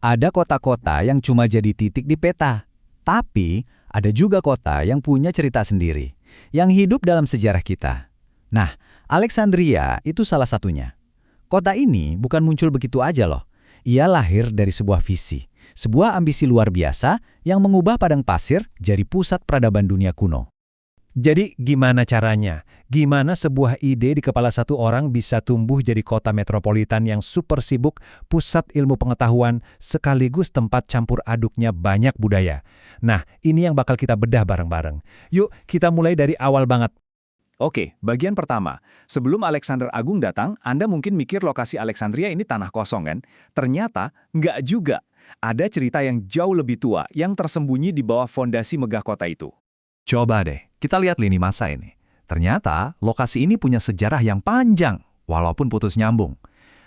Ada kota-kota yang cuma jadi titik di peta. Tapi, ada juga kota yang punya cerita sendiri, yang hidup dalam sejarah kita. Nah, Alexandria itu salah satunya. Kota ini bukan muncul begitu aja loh. Ia lahir dari sebuah visi, sebuah ambisi luar biasa yang mengubah padang pasir jadi pusat peradaban dunia kuno. Jadi gimana caranya? Gimana sebuah ide di kepala satu orang bisa tumbuh jadi kota metropolitan yang super sibuk, pusat ilmu pengetahuan, sekaligus tempat campur aduknya banyak budaya? Nah, ini yang bakal kita bedah bareng-bareng. Yuk, kita mulai dari awal banget. Oke, bagian pertama. Sebelum Alexander Agung datang, Anda mungkin mikir lokasi Alexandria ini tanah kosong kan? Ternyata nggak juga. Ada cerita yang jauh lebih tua yang tersembunyi di bawah fondasi megah kota itu. Coba deh, kita lihat lini masa ini. Ternyata, lokasi ini punya sejarah yang panjang, walaupun putus nyambung.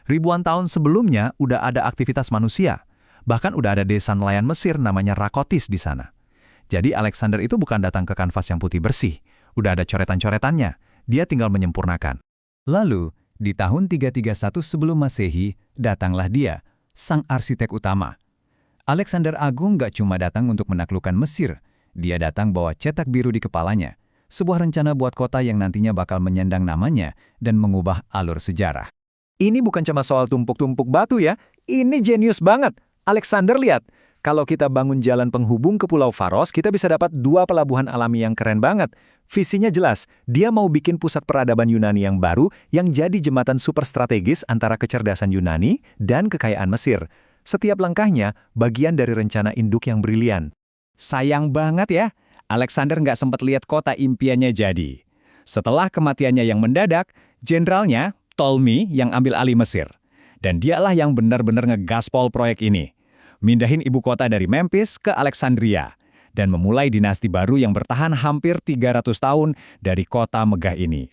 Ribuan tahun sebelumnya udah ada aktivitas manusia. Bahkan udah ada desa nelayan Mesir namanya Rakotis di sana. Jadi Alexander itu bukan datang ke kanvas yang putih bersih. Udah ada coretan-coretannya, dia tinggal menyempurnakan. Lalu, di tahun 331 sebelum Masehi, datanglah dia, sang arsitek utama. Alexander Agung gak cuma datang untuk menaklukkan Mesir, dia datang bawa cetak biru di kepalanya, sebuah rencana buat kota yang nantinya bakal menyandang namanya dan mengubah alur sejarah. Ini bukan cuma soal tumpuk-tumpuk batu ya, ini jenius banget. Alexander lihat, kalau kita bangun jalan penghubung ke Pulau Faros, kita bisa dapat 2 pelabuhan alami yang keren banget. Visinya jelas, dia mau bikin pusat peradaban Yunani yang baru yang jadi jembatan super strategis antara kecerdasan Yunani dan kekayaan Mesir. Setiap langkahnya bagian dari rencana induk yang brilian. Sayang banget ya, Alexander nggak sempat lihat kota impiannya jadi. Setelah kematiannya yang mendadak, jenderalnya, Ptolemy, yang ambil alih Mesir. Dan dialah yang benar-benar ngegaspol proyek ini. Mindahin ibu kota dari Memphis ke Alexandria. Dan memulai dinasti baru yang bertahan hampir 300 tahun dari kota megah ini.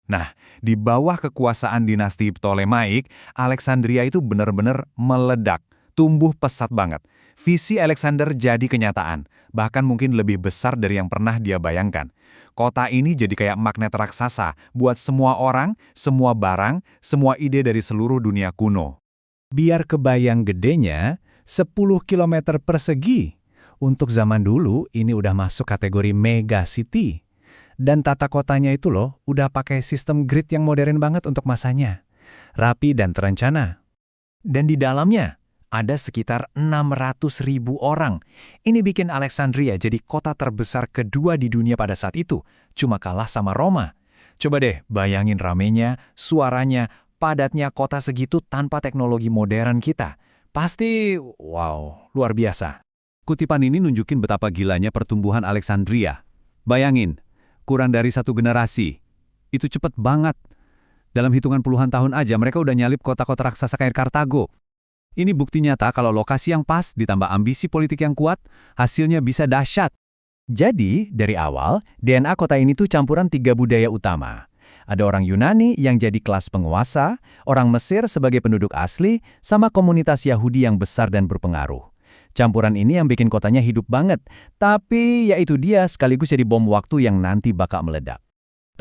Nah, di bawah kekuasaan dinasti Ptolemaik, Alexandria itu benar-benar meledak, tumbuh pesat banget. Visi Alexander jadi kenyataan, bahkan mungkin lebih besar dari yang pernah dia bayangkan. Kota ini jadi kayak magnet raksasa buat semua orang, semua barang, semua ide dari seluruh dunia kuno. Biar kebayang gedenya, 10 km persegi. Untuk zaman dulu, ini udah masuk kategori mega city. Dan tata kotanya itu loh, udah pakai sistem grid yang modern banget untuk masanya. Rapi dan terencana. Dan di dalamnya, ada sekitar 600.000 orang. Ini bikin Alexandria jadi kota terbesar kedua di dunia pada saat itu, cuma kalah sama Roma. Coba deh bayangin ramenya, suaranya, padatnya kota segitu tanpa teknologi modern kita. Pasti, wow, luar biasa. Kutipan ini nunjukin betapa gilanya pertumbuhan Alexandria. Bayangin, kurang dari 1 generasi. Itu cepet banget. Dalam hitungan puluhan tahun aja mereka udah nyalip kota-kota raksasa kayak Kartago. Ini bukti nyata kalau lokasi yang pas ditambah ambisi politik yang kuat, hasilnya bisa dahsyat. Jadi, dari awal, DNA kota ini tuh campuran 3 budaya utama. Ada orang Yunani yang jadi kelas penguasa, orang Mesir sebagai penduduk asli, sama komunitas Yahudi yang besar dan berpengaruh. Campuran ini yang bikin kotanya hidup banget, tapi yaitu dia sekaligus jadi bom waktu yang nanti bakal meledak.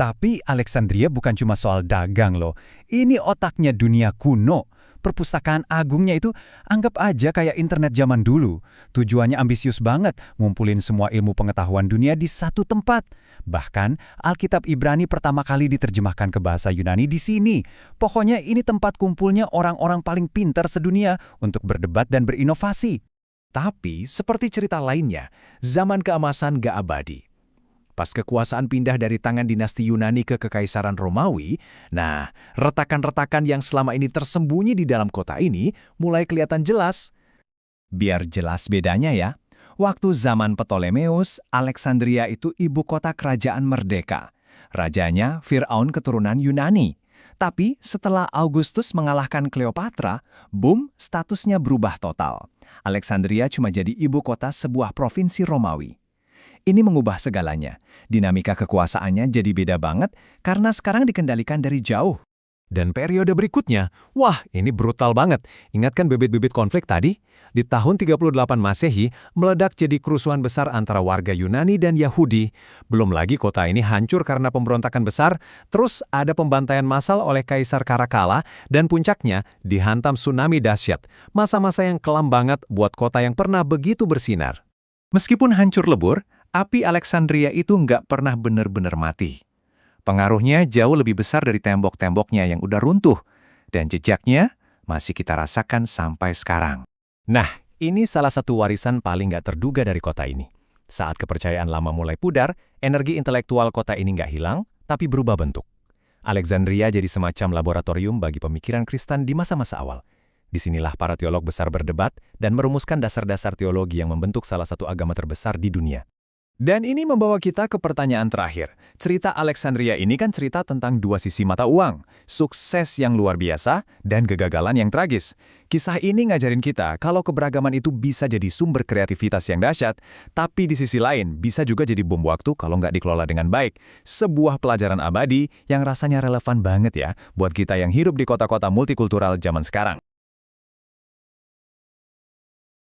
Tapi Alexandria bukan cuma soal dagang loh, ini otaknya dunia kuno. Perpustakaan agungnya itu anggap aja kayak internet zaman dulu. Tujuannya ambisius banget, ngumpulin semua ilmu pengetahuan dunia di satu tempat. Bahkan, Alkitab Ibrani pertama kali diterjemahkan ke bahasa Yunani di sini. Pokoknya ini tempat kumpulnya orang-orang paling pintar sedunia untuk berdebat dan berinovasi. Tapi, seperti cerita lainnya, zaman keemasan gak abadi. Pas kekuasaan pindah dari tangan dinasti Yunani ke Kekaisaran Romawi, nah, retakan-retakan yang selama ini tersembunyi di dalam kota ini mulai kelihatan jelas. Biar jelas bedanya ya, waktu zaman Ptolemeus, Alexandria itu ibu kota kerajaan merdeka. Rajanya Firaun keturunan Yunani. Tapi setelah Augustus mengalahkan Cleopatra, boom, statusnya berubah total. Alexandria cuma jadi ibu kota sebuah provinsi Romawi. Ini mengubah segalanya. Dinamika kekuasaannya jadi beda banget karena sekarang dikendalikan dari jauh. Dan periode berikutnya, wah ini brutal banget. Ingatkan bibit-bibit konflik tadi? Di tahun 38 Masehi, meledak jadi kerusuhan besar antara warga Yunani dan Yahudi. Belum lagi kota ini hancur karena pemberontakan besar, terus ada pembantaian massal oleh Kaisar Caracalla, dan puncaknya dihantam tsunami dahsyat. Masa-masa yang kelam banget buat kota yang pernah begitu bersinar. Meskipun hancur lebur, api Alexandria itu nggak pernah benar-benar mati. Pengaruhnya jauh lebih besar dari tembok-temboknya yang udah runtuh, dan jejaknya masih kita rasakan sampai sekarang. Nah, ini salah satu warisan paling nggak terduga dari kota ini. Saat kepercayaan lama mulai pudar, energi intelektual kota ini nggak hilang, tapi berubah bentuk. Alexandria jadi semacam laboratorium bagi pemikiran Kristen di masa-masa awal. Disinilah para teolog besar berdebat dan merumuskan dasar-dasar teologi yang membentuk salah satu agama terbesar di dunia. Dan ini membawa kita ke pertanyaan terakhir. Cerita Alexandria ini kan cerita tentang dua sisi mata uang, sukses yang luar biasa dan kegagalan yang tragis. Kisah ini ngajarin kita kalau keberagaman itu bisa jadi sumber kreativitas yang dahsyat, tapi di sisi lain bisa juga jadi bom waktu kalau nggak dikelola dengan baik. Sebuah pelajaran abadi yang rasanya relevan banget ya buat kita yang hidup di kota-kota multikultural zaman sekarang.